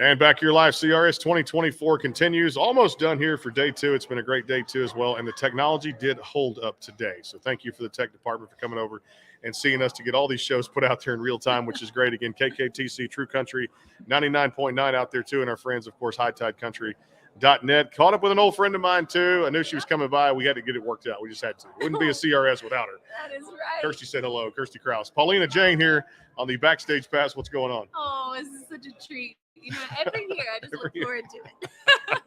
And back here live, CRS 2024 continues. Almost done here for day 2. It's been a great day 2 as well. And the technology did hold up today. So thank you for the tech department for coming over and seeing us to get all these shows put out there in real time, which is great. Again, KKTC, True Country, 99.9 out there too. And our friends, of course, HighTideCountry.net. Caught up with an old friend of mine too. I knew she was coming by. We had to get it worked out. We just had to. It wouldn't be a CRS without her. That is right. Kirsty said hello. Kirsty Krause. Paulina Jayne here on the Backstage Pass. What's going on? Oh, this is such a treat. You know, every year I just look forward to it.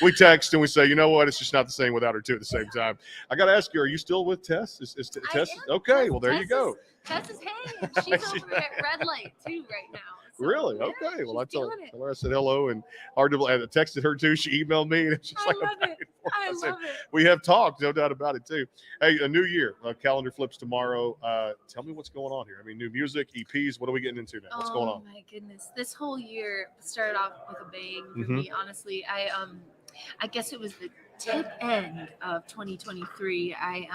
We text and we say, you know what? It's just not the same without her too at the same time. I got to ask you, are you still with Tess? Is Tess? Okay, well, there you go. Tess is hanging. She's over at Red Light too right now. So, really? yeah, okay. Well, I told her I said hello and I texted her too. She emailed me and she's like, love it. I love it. We have talked, no doubt about it too. Hey, a new year. Calendar flips tomorrow. Tell me what's going on here. I mean, new music, EPs. What are we getting into now? What's going on? Oh my goodness. This whole year started off with a bang for me, honestly. I guess it was the tip end of 2023. I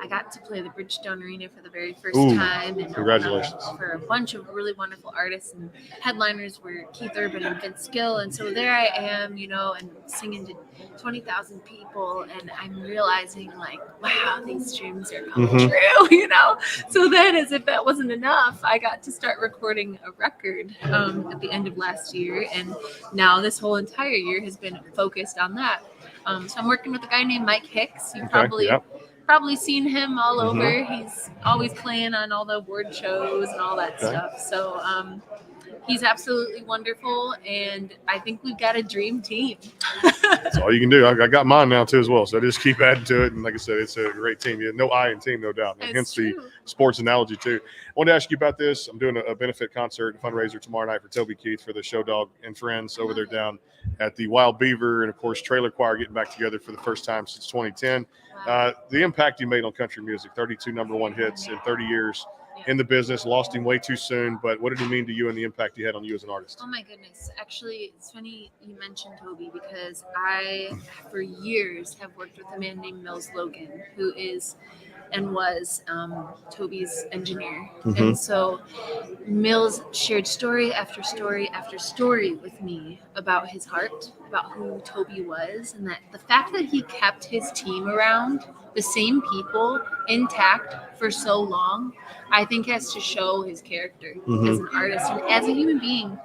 got to play the Bridgestone Arena for the very first time. And congratulations. For a bunch of really wonderful artists, and headliners were Keith Urban and Vince Gill. And so there I am, you know, and singing to 20,000 people. And I'm realizing, like, wow, these dreams are coming true, you know? So then, as if that wasn't enough, I got to start recording a record at the end of last year. And now this whole entire year has been focused on that. So I'm working with a guy named Mike Hicks. You've probably seen him all over. He's always playing on all the award shows and all that stuff. So he's absolutely wonderful, and I think we've got a dream team. That's all you can do. I got mine now too as well. So I just keep adding to it. And like I said, it's a great team. No I in team, no doubt. And hence the sports analogy too. I wanted to ask you about this. I'm doing a benefit concert, a fundraiser tomorrow night for Toby Keith for the Show Dog and Friends over there down at the Wild Beaver, and of course Trailer Choir getting back together for the first time since 2010. The impact you made on country music, 32 number 1 hits in 30 years in the business. Lost him way too soon, but what did he mean to you and the impact he had on you as an artist? Oh my goodness. Actually, it's funny you mentioned Toby, because I for years have worked with a man named Mills Logan, who is and was Toby's engineer. And so Mills shared story after story after story with me about his heart, about who Toby was, and that the fact that he kept his team around, the same people, intact for so long, I think has to show his character as an artist and as a human being.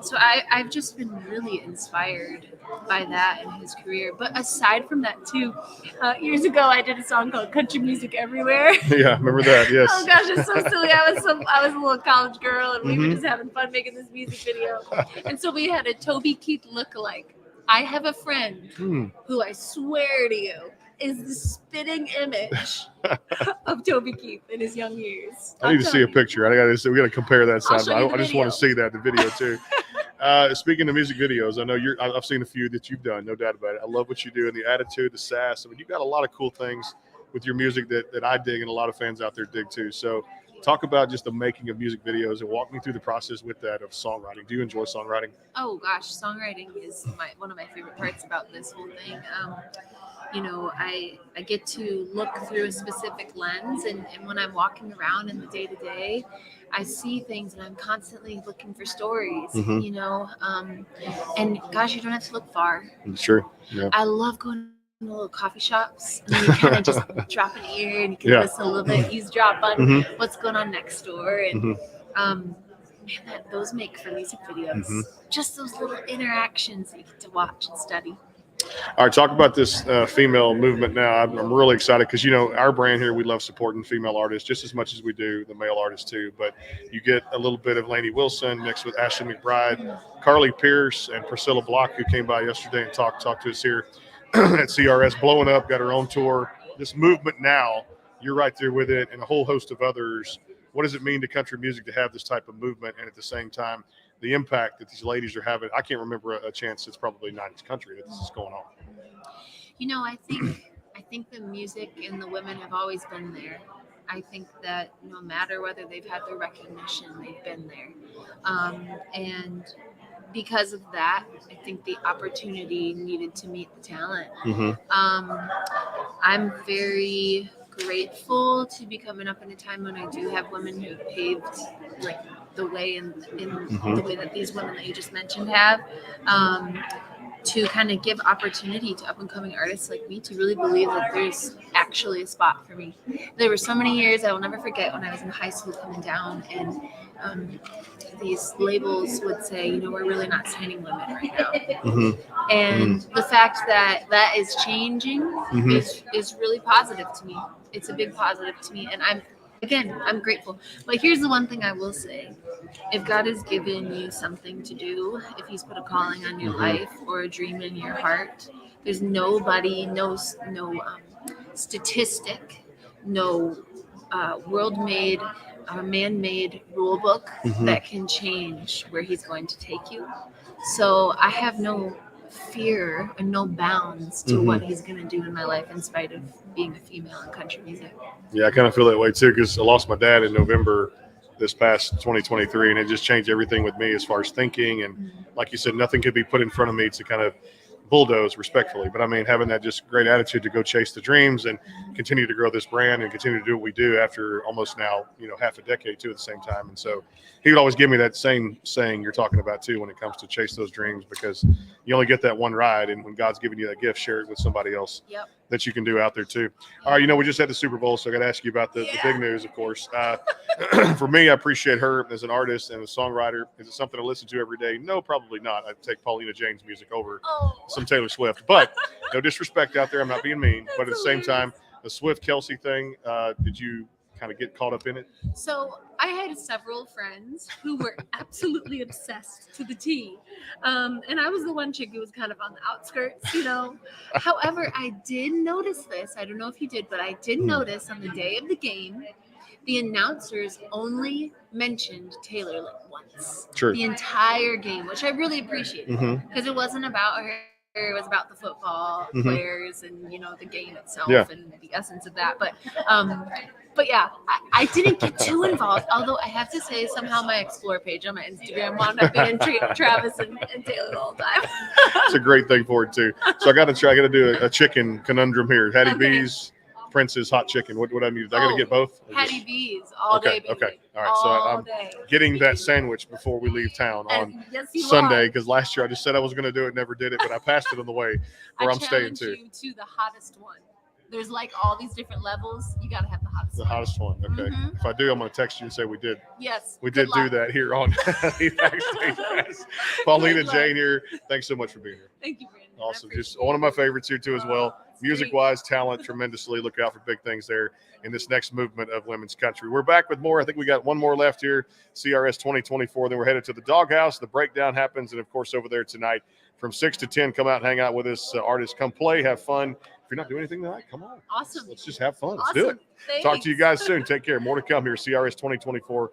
So I've just been really inspired by that in his career. But aside from that too, years ago I did a song called Country Music Everywhere. Yeah, remember that? Yes. Oh gosh, it's so silly. I was a little college girl, and we were just having fun making this music video. And so we had a Toby Keith lookalike. I have a friend who I swear to you is the spitting image of Toby Keith in his young years. I need to see a picture. We got to compare that side. I just want to see that the video too. Speaking of music videos, I know I've seen a few that you've done, no doubt about it. I love what you do and the attitude, the sass. I mean, you've got a lot of cool things with your music that I dig and a lot of fans out there dig too. So talk about just the making of music videos and walk me through the process with that of songwriting. Do you enjoy songwriting? Oh gosh, songwriting is one of my favorite parts about this whole thing. You know, I get to look through a specific lens, and when I'm walking around in the day-to-day, I see things and I'm constantly looking for stories, you know, and gosh, you don't have to look far. It's true. Yeah. I love going to little coffee shops, and you kind of just drop an ear and you can listen a little bit, eavesdrop on what's going on next door. And man, those make for music videos. Just those little interactions that you get to watch and study. All right, talk about this female movement now. I'm really excited because, you know, our brand here, we love supporting female artists just as much as we do the male artists too. But you get a little bit of Lainey Wilson mixed with Ashley McBride, Carly Pierce, and Priscilla Block, who came by yesterday and talked to us here at CRS, blowing up, got her own tour. This movement now, you're right there with it, and a whole host of others. What does it mean to country music to have this type of movement, and at the same time, the impact that these ladies are having? I can't remember a chance it's probably not in this country that this is going on. You know, I think the music and the women have always been there. I think that no matter whether they've had the recognition, they've been there. And because of that, I think the opportunity needed to meet the talent. I'm very grateful to be coming up in a time when I do have women who have paved like the way in Mhm. the way that these women that you just mentioned have. To kind of give opportunity to up and coming artists like me to really believe that there's actually a spot for me. There were so many years I will never forget when I was in high school coming down, and these labels would say, you know, we're really not signing women right now. Mhm. And the fact that that is changing Mhm. is really positive to me. It's a big positive to me, and I'm grateful. But here's the one thing I will say: if God has given you something to do, if He's put a calling on your Mhm. life or a dream in your heart, there's nobody, no statistic, no world-made, man-made rule book Mhm. that can change where He's going to take you. So I have no fear and no bounds to Mhm. what He's going to do in my life, in spite of being a female in country music. Yeah, I kind of feel that way too because I lost my dad in November this past 2023, and it just changed everything with me as far as thinking. And like you said, nothing could be put in front of me to kind of bulldoze respectfully. But I mean, having that just great attitude to go chase the dreams and continue to grow this brand and continue to do what we do after almost now, half a decade too at the same time. And so he would always give me that same saying you're talking about too when it comes to chase those dreams, because you only get that one ride, and when God's given you that gift, share it with somebody else. Yep. That you can do out there too. All right, we just had the Super Bowl, so I got to ask you about the big news, of course. For me, I appreciate her as an artist and a songwriter. Is it something I listen to every day? No, probably not. I'd take Paulina Jayne's music over some Taylor Swift. But no disrespect out there. I'm not being mean. But at the same time, the Swift-Kelsey thing, did you kind of get caught up in it? So I had several friends who were absolutely obsessed to the T. And I was the one chick who was kind of on the outskirts, However, I did notice this. I don't know if you did, but I did notice on the day of the game, the announcers only mentioned Taylor like once. True. The entire game, which I really appreciated, because it wasn't about her. It was about the football players and the game itself and the essence of that. But yeah, I didn't get too involved. Although I have to say, somehow my Explore page on my Instagram wound up being Travis and Taylor the whole time. It's a great thing for it too. So I got to do a chicken conundrum here. Hattie B's, Prince's hot chicken. What I need? I got to get both. Hattie B's all day, baby. Okay. All right. So I'm getting that sandwich before we leave town on Sunday, because last year I just said I was going to do it, never did it, but I passed it on the way where I'm staying too. I challenge you to the hottest one. There's like all these different levels. You got to have the hottest one. The hottest one. Okay. If I do, I'm going to text you and say we did. Yes. We did do that here on the Backstage Pass. Paulina Jayne here. Thanks so much for being here. Thank you, Brandon. Awesome. Just one of my favorites here too as well. Music-wise, talent tremendously. Look out for big things there in this next movement of women's country. We're back with more. I think we got one more left here, CRS 2024. Then we're headed to the Doghouse. The breakdown happens. And, of course, over there tonight from 6 to 10, come out and hang out with us. Artists, come play, have fun. If you're not doing anything tonight, come on. Awesome. Let's just have fun. Let's do it. Thanks. Talk to you guys soon. Take care. More to come here. CRS 2024